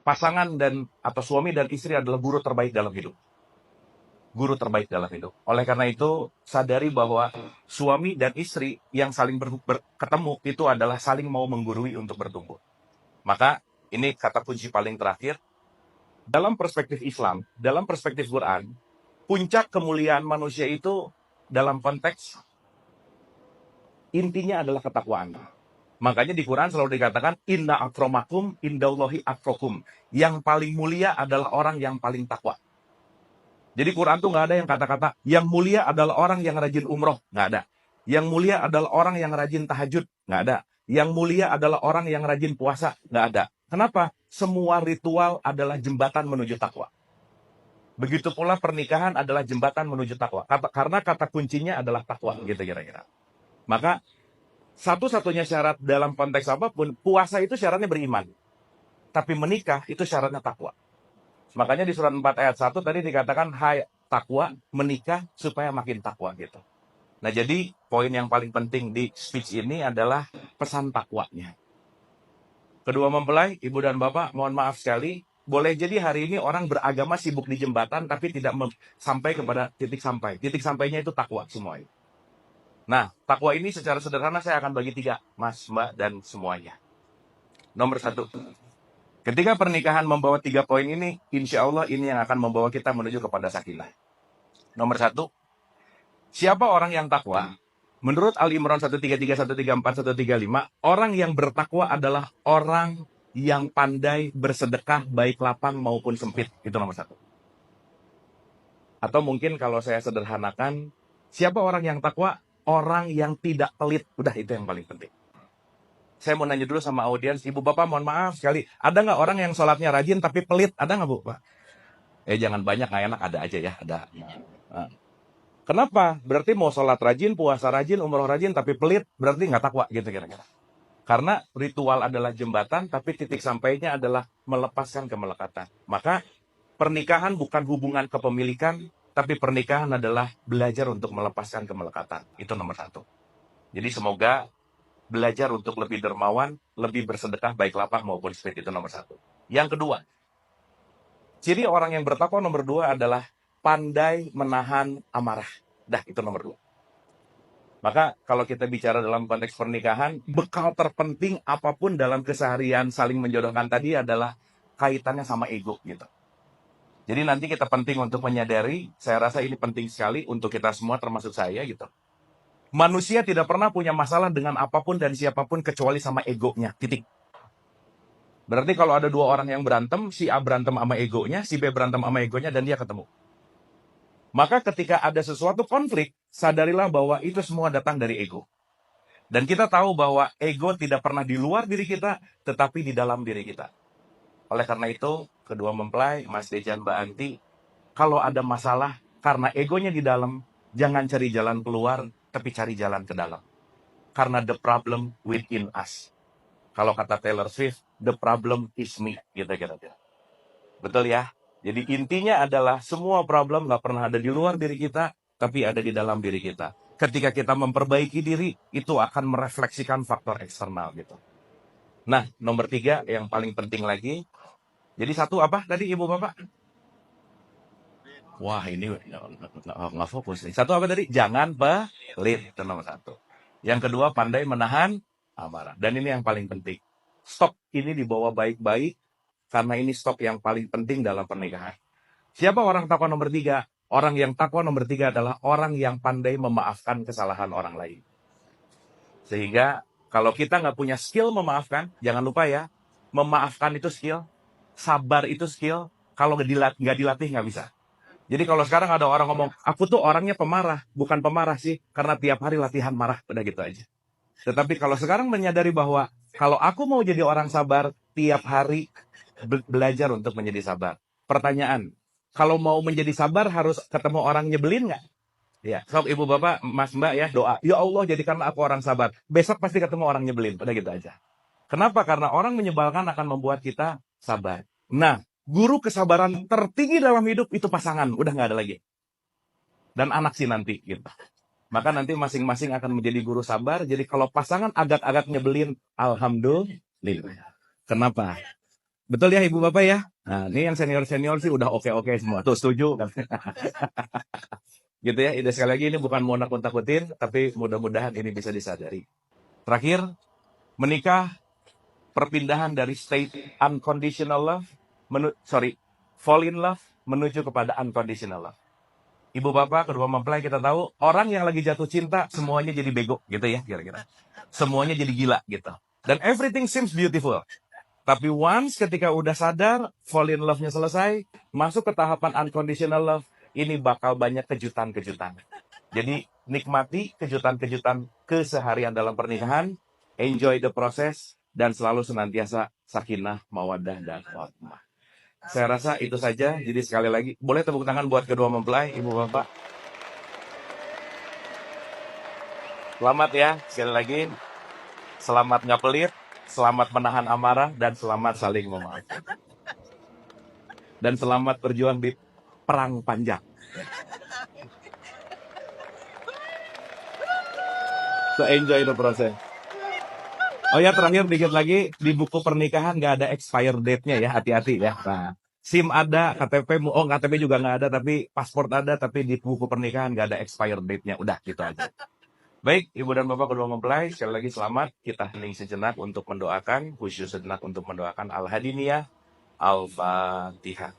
pasangan dan atau suami dan istri adalah guru terbaik dalam hidup. Guru terbaik dalam hidup. Oleh karena itu, sadari bahwa suami dan istri yang saling ketemu itu adalah saling mau menggurui untuk bertumbuh. Maka ini kata kunci paling terakhir. Dalam perspektif Islam, dalam perspektif Quran, puncak kemuliaan manusia itu dalam konteks intinya adalah ketakwaan. Makanya di Quran selalu dikatakan inna akramakum indallahi akrakum. Yang paling mulia adalah orang yang paling takwa. Jadi Quran tuh nggak ada yang kata-kata yang mulia adalah orang yang rajin umroh, nggak ada. Yang mulia adalah orang yang rajin tahajud, nggak ada. Yang mulia adalah orang yang rajin puasa, nggak ada. Kenapa? Semua ritual adalah jembatan menuju takwa. Begitu pula pernikahan adalah jembatan menuju takwa. Karena kata kuncinya adalah takwa, gitu kira-kira. Maka satu-satunya syarat dalam konteks apapun, puasa itu syaratnya beriman. Tapi menikah itu syaratnya takwa. Makanya di surat 4 ayat 1 tadi dikatakan, hai takwa, menikah supaya makin takwa gitu. Nah jadi poin yang paling penting di speech ini adalah pesan takwanya. Kedua mempelai, ibu dan bapak, mohon maaf sekali, boleh jadi hari ini orang beragama sibuk di jembatan tapi tidak sampai kepada titik sampai. Titik sampainya itu takwa semua. Nah, takwa ini secara sederhana saya akan bagi 3, mas, mbak, dan semuanya. Nomor 1. Ketika pernikahan membawa 3 poin ini, insya Allah ini yang akan membawa kita menuju kepada sakinah. Nomor 1, siapa orang yang takwa? Menurut Al-Imran 133, 134, 135, orang yang bertakwa adalah orang yang pandai bersedekah baik lapang maupun sempit. Itu nomor 1. Atau mungkin kalau saya sederhanakan, siapa orang yang takwa? Orang yang tidak pelit. Udah, itu yang paling penting. Saya mau nanya dulu sama audiens, ibu bapak mohon maaf sekali, ada nggak orang yang sholatnya rajin tapi pelit? Ada nggak bu? Pak? Jangan banyak, nggak enak, ada aja ya, ada. Nah, kenapa? Berarti mau sholat rajin, puasa rajin, umroh rajin tapi pelit, berarti nggak takwa gitu kira-kira. Karena ritual adalah jembatan, tapi titik sampainya adalah melepaskan kemelekatan. Maka pernikahan bukan hubungan kepemilikan, tapi pernikahan adalah belajar untuk melepaskan kemelekatan. Itu nomor 1. Jadi semoga belajar untuk lebih dermawan, lebih bersedekah baik lapang maupun sempit, itu nomor 1. Yang kedua, ciri orang yang bertakwa nomor 2 adalah pandai menahan amarah. Dah, itu nomor 2. Maka kalau kita bicara dalam konteks pernikahan, bekal terpenting apapun dalam keseharian saling menjodohkan tadi adalah kaitannya sama ego gitu. Jadi nanti kita penting untuk menyadari, saya rasa ini penting sekali untuk kita semua termasuk saya gitu. Manusia tidak pernah punya masalah dengan apapun dan siapapun kecuali sama egonya, titik. Berarti kalau ada 2 orang yang berantem, si A berantem sama egonya, si B berantem sama egonya, dan dia ketemu. Maka ketika ada sesuatu konflik, sadarilah bahwa itu semua datang dari ego. Dan kita tahu bahwa ego tidak pernah di luar diri kita, tetapi di dalam diri kita. Oleh karena itu, kedua mempelai, Mas Dejan, Mbak Anti, kalau ada masalah karena egonya di dalam, jangan cari jalan keluar, tapi cari jalan ke dalam. Karena the problem within us. Kalau kata Taylor Swift, the problem is me. Gitu kira-kira. Betul ya? Jadi intinya adalah semua problem nggak pernah ada di luar diri kita, tapi ada di dalam diri kita. Ketika kita memperbaiki diri, itu akan merefleksikan faktor eksternal gitu. Nah, nomor 3 yang paling penting lagi. Jadi 1 apa tadi ibu bapak? Wah, ini nggak fokus nih. 1 apa tadi? Jangan pelit, itu nomor 1. Yang kedua, pandai menahan amarah. Dan ini yang paling penting. Stok ini dibawa baik-baik, karena ini stok yang paling penting dalam pernikahan. Siapa orang takwa nomor 3? Orang yang takwa nomor 3 adalah orang yang pandai memaafkan kesalahan orang lain. Sehingga kalau kita nggak punya skill memaafkan, jangan lupa ya, memaafkan itu skill, sabar itu skill, kalau nggak dilatih nggak bisa. Jadi kalau sekarang ada orang ngomong, aku tuh orangnya pemarah, bukan pemarah sih, karena tiap hari latihan marah, udah gitu aja. Tetapi kalau sekarang menyadari bahwa kalau aku mau jadi orang sabar, tiap hari belajar untuk menjadi sabar. Pertanyaan, kalau mau menjadi sabar harus ketemu orang nyebelin nggak? Ya, sok ibu bapak, mas mbak ya, doa. Ya Allah jadikanlah aku orang sabar. Besok pasti ketemu orang nyebelin, udah gitu aja. Kenapa? Karena orang menyebalkan akan membuat kita sabar. Nah, guru kesabaran tertinggi dalam hidup itu pasangan, udah nggak ada lagi. Dan anak sih nanti gitu. Maka nanti masing-masing akan menjadi guru sabar. Jadi kalau pasangan agak-agak nyebelin, alhamdulillah. Kenapa? Betul ya Ibu Bapak ya? Nah, ini yang senior-senior sih udah oke-oke semua. Tuh setuju kan? Gitu ya. Ini sekali lagi ini bukan mau nakut-nakutin, tapi mudah-mudahan ini bisa disadari. Terakhir, menikah perpindahan dari state unconditional love, fall in love menuju kepada unconditional love. Ibu bapak, kedua mempelai kita tahu orang yang lagi jatuh cinta semuanya jadi bego gitu ya kira-kira. Semuanya jadi gila gitu. Dan everything seems beautiful. Tapi once ketika udah sadar, fall in love-nya selesai, masuk ke tahapan unconditional love, ini bakal banyak kejutan-kejutan. Jadi nikmati kejutan-kejutan keseharian dalam pernikahan, enjoy the process, dan selalu senantiasa sakinah, mawaddah, dan warahmah. Saya rasa itu saja. Jadi sekali lagi, boleh tepuk tangan buat kedua mempelai, ibu bapak. Selamat ya, sekali lagi. Selamat nggak pelit, selamat menahan amarah, dan selamat saling memaafkan. Dan selamat berjuang di perang panjang. So enjoy the process. Oh ya, terakhir dikit lagi, di buku pernikahan nggak ada expire date-nya ya, hati-hati ya. Nah, SIM ada, KTP juga nggak ada, tapi paspor ada, tapi di buku pernikahan nggak ada expire date-nya. Udah, gitu aja. Baik, Ibu dan Bapak kedua mempelai, sekali lagi selamat. Kita hening sejenak untuk mendoakan, khusus sejenak untuk mendoakan Al-Hadiniyah, Al-Fatihah.